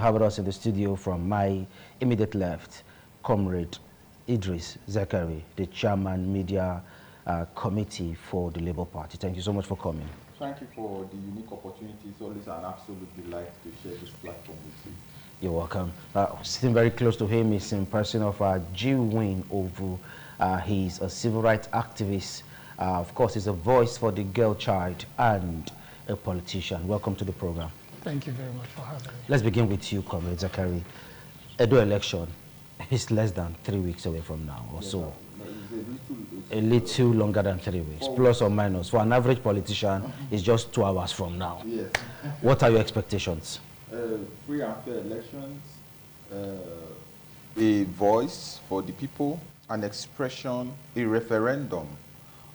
Have with us in the studio from my immediate left, Comrade Idris Zakari, the Chairman Media Committee for the Labour Party. Thank you so much for coming. Thank you for the unique opportunity. It's always an absolute delight to share this platform with you. You're welcome. Sitting very close to him is in person of Jiwin Ovu. He's a civil rights activist. Of course, he's a voice for the girl child and a politician. Welcome to the program. Thank you very much for having me. Let's begin with you, Comrade Zakari. Edo election is less than 3 weeks away from now, or yes, so. A little longer than 3 weeks, plus or minus. For an average politician, it's just 2 hours from now. Yes. What are your expectations? Free and fair elections, a voice for the people, an expression, a referendum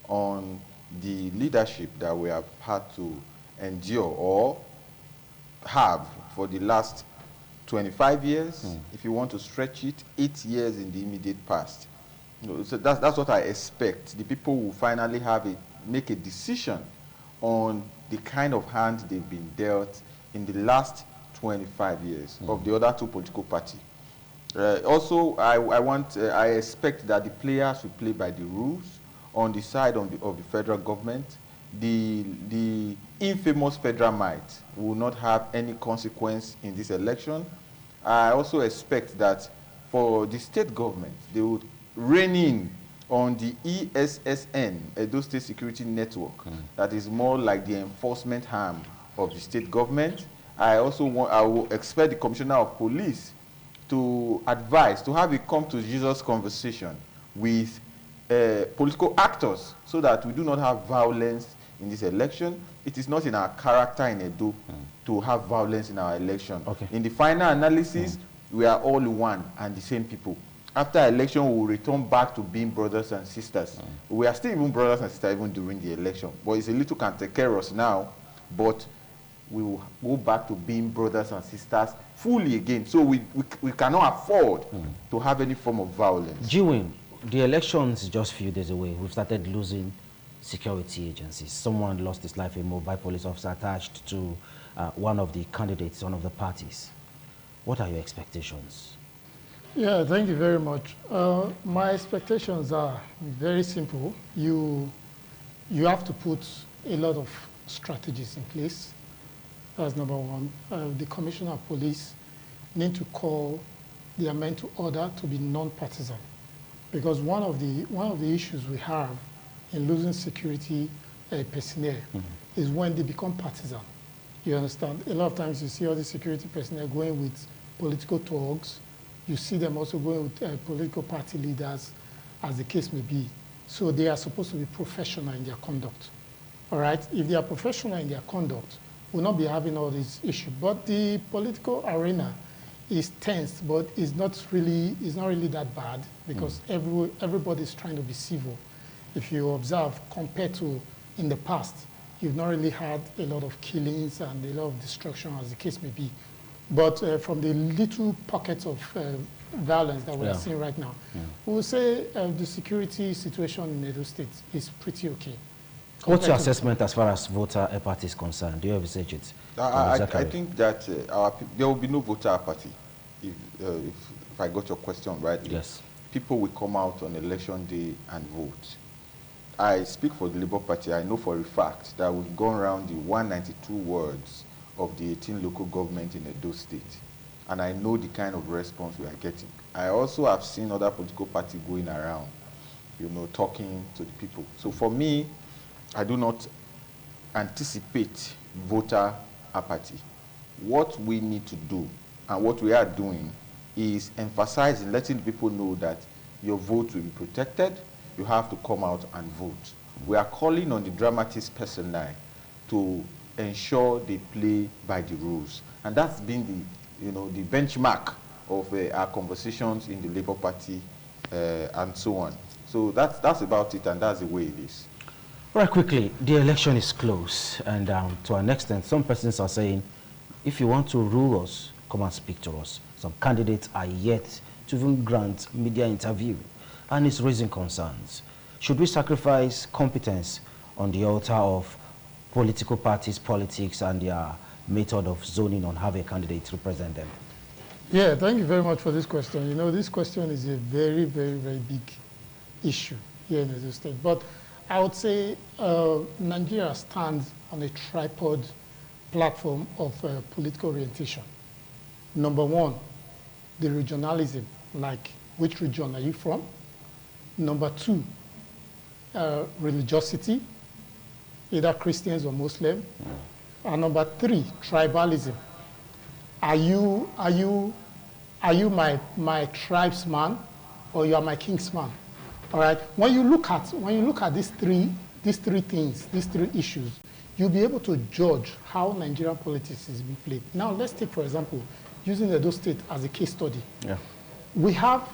on the leadership that we have had to endure or have for the last 25 years, if you want to stretch it, 8 years in the immediate past. So that's what I expect. The people will finally make a decision on the kind of hand they've been dealt in the last 25 years of the other two political parties. Also, I expect that the players will play by the rules on the side of the federal government. The infamous federal might will not have any consequence in this election. I also expect that for the state government, they would rein in on the ESSN, Edo State Security Network, that is more like the enforcement arm of the state government. I will expect the Commissioner of Police to advise, to have a come-to-Jesus conversation with political actors so that we do not have violence in this election. It is not in our character in Edo to have violence in our election. Okay. In the final analysis, we are all one and the same people. After election, we will return back to being brothers and sisters. We are still even brothers and sisters even during the election. But it's a little cantankerous now, but we will go back to being brothers and sisters fully again. So we cannot afford to have any form of violence. Jiwin, the elections is just a few days away. We've started losing security agencies. Someone lost his life, a mobile police officer attached to one of the candidates, one of the parties. What are your expectations? Yeah, thank you very much. My expectations are very simple. You have to put a lot of strategies in place. That's number one. The Commissioner of Police need to call their men to order to be non-partisan, because one of the issues we have in losing security personnel is when they become partisan. You understand? A lot of times you see all the security personnel going with political thugs. You see them also going with political party leaders, as the case may be. So they are supposed to be professional in their conduct. All right? If they are professional in their conduct, we'll not be having all these issues. But the political arena is tense, but it's not really that bad, because everybody is trying to be civil. If you observe, compared to in the past, you've not really had a lot of killings and a lot of destruction, as the case may be. But from the little pockets of violence that we are seeing right now, we will say the security situation in Edo State is pretty okay. What's your assessment as far as voter apathy is concerned? Do you envisage it? I think that there will be no voter apathy, if I got your question right. Yes. People will come out on election day and vote. I speak for the Labour Party. I know for a fact that we've gone around the 192 wards of the 18 local government in Edo State, and I know the kind of response we are getting. I also have seen other political parties going around, talking to the people. So for me, I do not anticipate voter apathy. What we need to do, and what we are doing, is emphasizing, letting people know that your vote will be protected. You have to come out and vote. We are calling on the dramatists personnel to ensure they play by the rules. And that's been the benchmark of our conversations in the Labour Party and so on. So that's about it, and that's the way it is. Right, quickly, the election is close, and to an extent, some persons are saying, if you want to rule us, come and speak to us. Some candidates are yet to even grant media interview, and it's raising concerns. Should we sacrifice competence on the altar of political parties, politics, and their method of zoning on how a candidate represent them? Yeah, thank you very much for this question. You know, this question is a very, very, very big issue here in Edo State. But I would say Nigeria stands on a tripod platform of political orientation. Number one, the regionalism, like which region are you from? Number two, religiosity, either Christians or Muslim. And number three, tribalism. Are you my tribesman, or you are my kingsman? All right. When you look at these three things, these three issues, you'll be able to judge how Nigerian politics is being played. Now, let's take, for example, using Edo State as a case study. Yeah. We have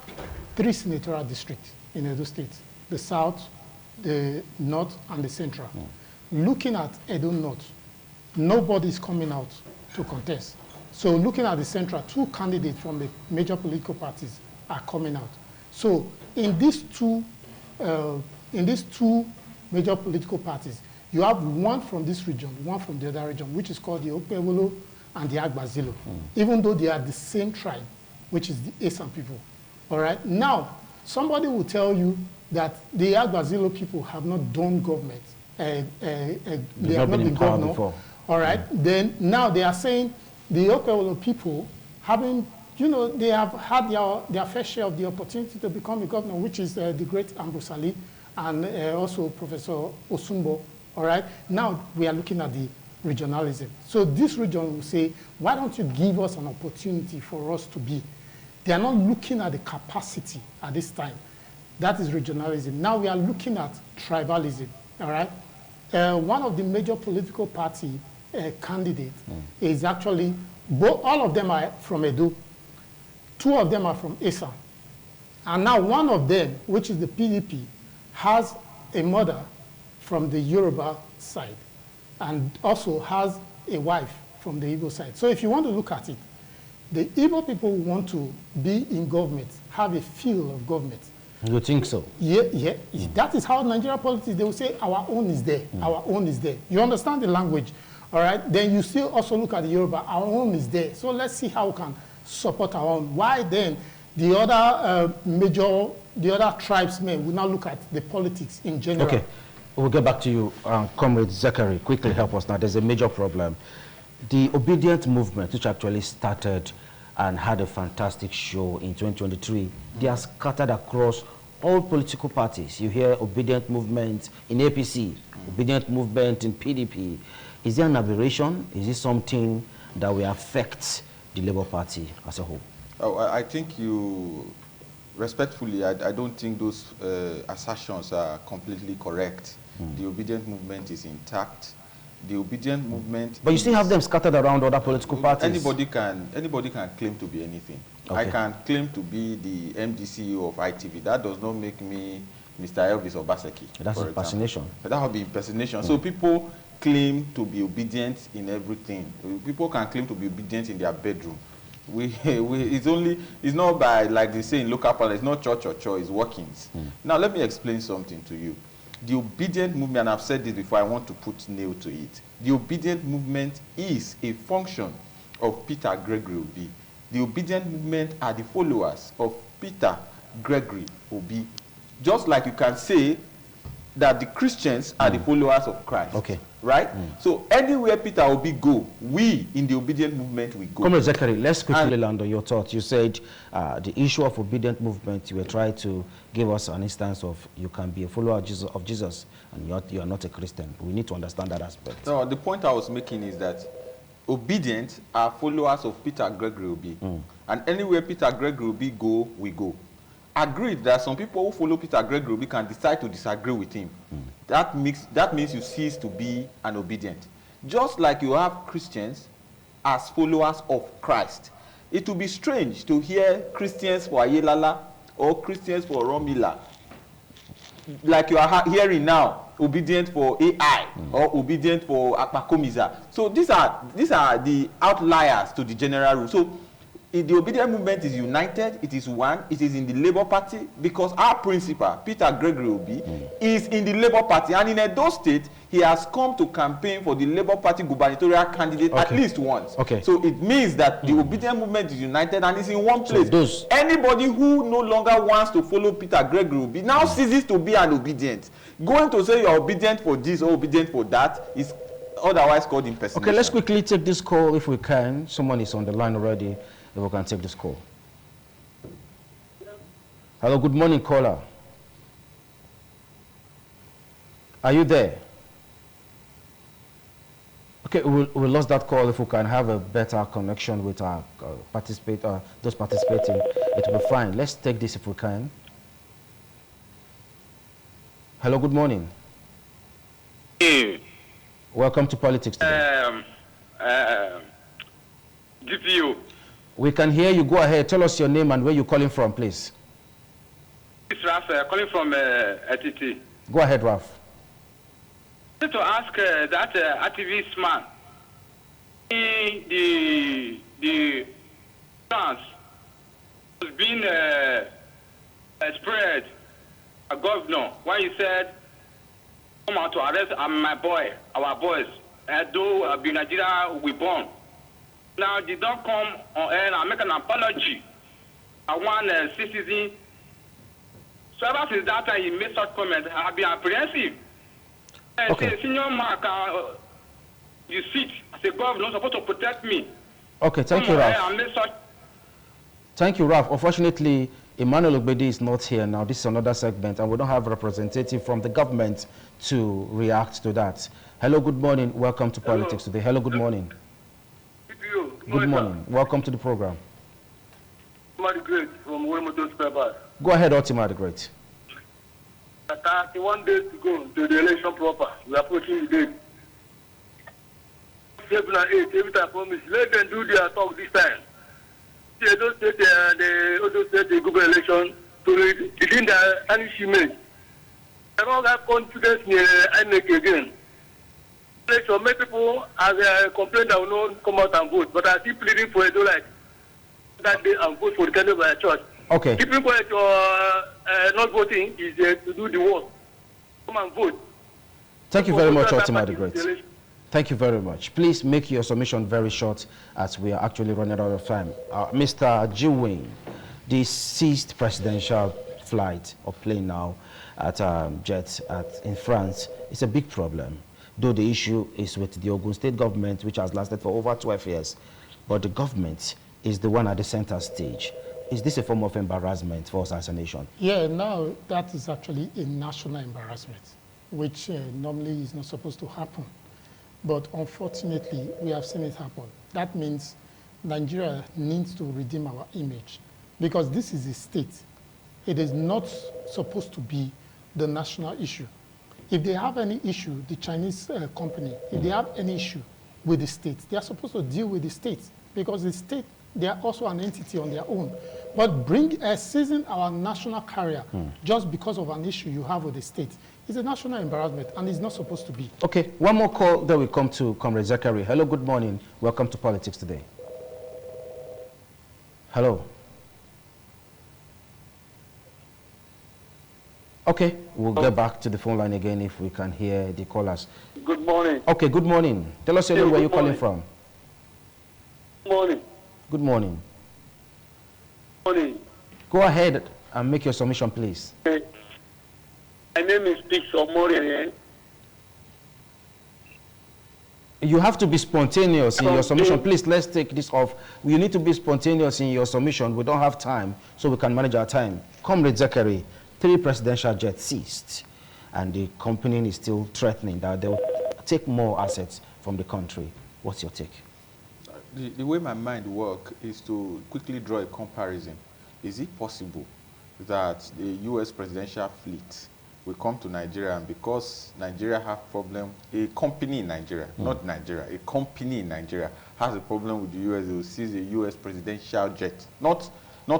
3 senatorial districts in Edo State: the South, the North, and the Central. Looking at Edo North, nobody is coming out to contest. So looking at the Central, 2 candidates from the major political parties are coming out. So in these two major political parties, you have one from this region, one from the other region, which is called the Okpewolo and the Agbazilo, even though they are the same tribe, which is the Esan people. All right. Now, somebody will tell you that the Agbazilo people have not done government. They have not been governor before. All right. Then now they are saying the Okpewolo people having, you know, they have had their fair share of the opportunity to become a governor, which is the great Ambosali and also Professor Osumbo. All right. Now we are looking at the regionalism. So this region will say, why don't you give us an opportunity for us to be? They are not looking at the capacity at this time. That is regionalism. Now we are looking at tribalism. All right. One of the major political party candidates is actually, all of them are from Edo. 2 of them are from Esan. And now one of them, which is the PDP, has a mother from the Yoruba side and also has a wife from the Igbo side. So if you want to look at it, the Igbo people who want to be in government have a feel of government. You think so? Yeah. That is how Nigerian politics, they will say, our own is there, our own is there. You understand the language, all right? Then you still also look at the Yoruba, our own is there. So let's see how we can support our own. Why then the other tribesmen will now look at the politics in general? Okay, we'll get back to you, Comrade Zachary. Quickly help us now. There's a major problem. The obedient movement, which actually started and had a fantastic show in 2023, they are scattered across all political parties. You hear obedient movement in APC, obedient movement in PDP. Is there an aberration? Is this something that will affect the Labour Party as a whole? Oh, I think you, respectfully, I don't think those assertions are completely correct. The obedient movement is intact. The obedient movement. But you still have them scattered around other political parties. Anybody can claim to be anything. Okay. I can claim to be the MD CEO of ITV. That does not make me Mr. Elvis Obaseki. That's impersonation. That would be impersonation. So people claim to be obedient in everything. People can claim to be obedient in their bedroom. It's not by, like they say in local parlance, it's not church or church, it's workings. Now let me explain something to you. The obedient movement, and I've said this before, I want to put nail to it. The obedient movement is a function of Peter Gregory Obi. The obedient movement are the followers of Peter Gregory Obi. Just like you can say that the Christians are the followers of Christ. Okay. Right? So anywhere Peter Obi go, we in the obedient movement we go. Comrade Zachary, let's quickly land on your thoughts. You said the issue of obedient movement, you were trying to give us an instance of you can be a follower of Jesus and you are not a Christian. We need to understand that aspect. No, the point I was making is that obedient are followers of Peter Gregory Obi. And anywhere Peter Gregory Obi go, we go. Agreed that some people who follow Peter Gregory Obi can decide to disagree with him. That means you cease to be an obedient. Just like you have Christians as followers of Christ. It will be strange to hear Christians for Ayelala or Christians for Romila, like you are hearing now, obedient for AI or obedient for Akpakomiza. So these are the outliers to the general rule. So The obedient movement is united, it is one, it is in the Labour Party, because our principal, Peter Gregory Obi, is in the Labour Party, and in Edo State, he has come to campaign for the Labour Party gubernatorial candidate at least once. So it means that the obedient movement is united and is in one place. So anybody who no longer wants to follow Peter Gregory Obi now ceases to be an obedient. Going to say you are obedient for this or obedient for that is otherwise called impersonation. Okay, let's quickly take this call if we can. Someone is on the line already. If we can take this call. Hello, good morning, caller. Are you there? Okay, we lost that call. If we can have a better connection with our those participating, it will be fine. Let's take this if we can. Hello, good morning. Hey. Welcome to Politics Today. DPO. We can hear you. Go ahead. Tell us your name and where you're calling from, please. It's Raf, calling from ATT. Go ahead, Raf. I want to ask that activist man, the France has been spread a governor when he said, come out to arrest my boy, our boys, though be Nigeria we born. Now they don't come on air and make an apology. I want citizen. So ever since that time he made such comment, I have been apprehensive. Okay. Senior Mark, you sit as a governor supposed to protect me. Okay, thank you, Raf. Thank you, Raf. Unfortunately, Emmanuel Ogbedi is not here now. This is another segment, and we don't have a representative from the government to react to that. Hello, good morning. Welcome to Politics Today. Hello, good morning. Good morning. Welcome to the program. Otima the Great from Wemoto Spare. Go ahead, Otima the Great. 31 days to go to the election proper. We are approaching the date. 7 and 8, every time I promise. Let them do their talk this time. They don't state the government election to begin the punishment. I don't have confidence in INEC again. So many people have complained that will not come out and vote, but I keep pleading for it like that day and vote for the candidate by church. Okay. Keeping quiet or not voting is to do the work. Come and vote. Thank you very much, Otima the Great. Thank you very much. Please make your submission very short as we are actually running out of time. Mr. Jiwing, the seized presidential flight or plane now at Jet in France is a big problem. Though the issue is with the Ogun State government, which has lasted for over 12 years. But the government is the one at the center stage. Is this a form of embarrassment for assassination? Yeah, now that is actually a national embarrassment, which normally is not supposed to happen. But unfortunately, we have seen it happen. That means Nigeria needs to redeem our image because this is a state. It is not supposed to be the national issue. If they have any issue, the Chinese company, if they have any issue with the state, they are supposed to deal with the state because the state, they are also an entity on their own. But seizing our national carrier just because of an issue you have with the state is a national embarrassment and it's not supposed to be. Okay, one more call that will come to Comrade Zachary. Hello, good morning. Welcome to Politics Today. Hello. Okay, we'll get back to the phone line again if we can hear the callers. Good morning. Okay, good morning. Tell us your name, where you're calling from. Good morning. Good morning. Good morning. Go ahead and make your submission, please. Okay. My name is Pix Omori. You have to be spontaneous in your submission. Please, let's take this off. You need to be spontaneous in your submission. We don't have time, so we can manage our time. Comrade Zachary, 3 presidential jets seized, and the company is still threatening that they'll take more assets from the country. What's your take? The way my mind works is to quickly draw a comparison. Is it possible that the U.S. presidential fleet will come to Nigeria, and because Nigeria have problem, a company in Nigeria, not Nigeria, a company in Nigeria has a problem with the U.S., they will seize a U.S. presidential jet, not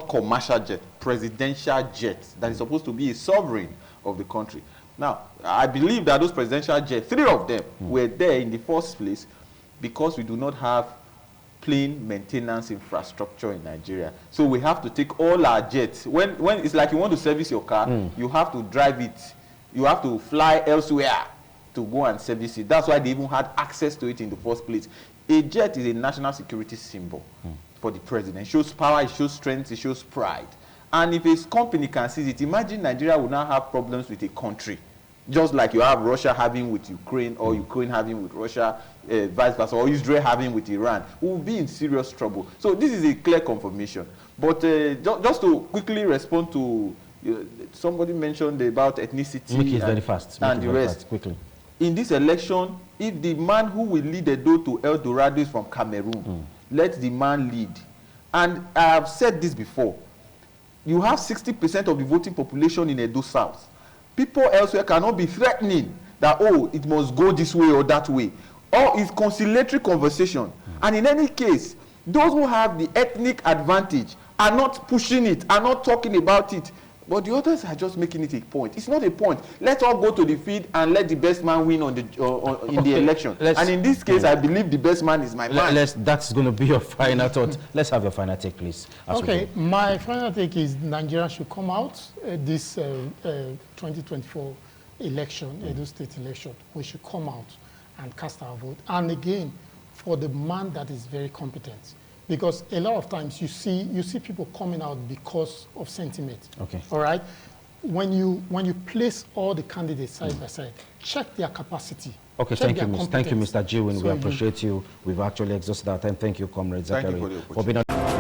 commercial jet, presidential jet that is supposed to be a sovereign of the country. Now, I believe that those presidential jets, 3 of them, were there in the first place because we do not have plain maintenance infrastructure in Nigeria. So we have to take all our jets. When it's like you want to service your car, you have to drive it. You have to fly elsewhere to go and service it. That's why they even had access to it in the first place. A jet is a national security symbol for the president. It shows power, it shows strength, it shows pride. And if a company can seize it, imagine Nigeria will now have problems with a country. Just like you have Russia having with Ukraine, or Ukraine having with Russia, vice versa, or Israel having with Iran. We will be in serious trouble. So this is a clear confirmation. But just to quickly respond to, somebody mentioned about ethnicity. Make it very fast. And the rest. Quickly. In this election, if the man who will lead Edo to El Dorado is from Cameroon, let the man lead. And I have said this before. You have 60% of the voting population in Edo South. People elsewhere cannot be threatening that, oh, it must go this way or that way. Or it's conciliatory conversation. And in any case, those who have the ethnic advantage are not pushing it, are not talking about it. But the others are just making it a point. It's not a point. Let's all go to the field and let the best man win in the election. And in this case, I believe the best man is my man. That's going to be your final thought. Let's have your final take, please. Okay, my final take is Nigeria should come out this 2024 election, Edo State election. We should come out and cast our vote. And again, for the man that is very competent. Because a lot of times you see people coming out because of sentiment. Okay. All right. When you place all the candidates side by side, check their capacity. Okay, thank you, Mr. Jewin. We appreciate you. We've actually exhausted our time. Thank you, Comrade Zachary, Thank you for the for being on.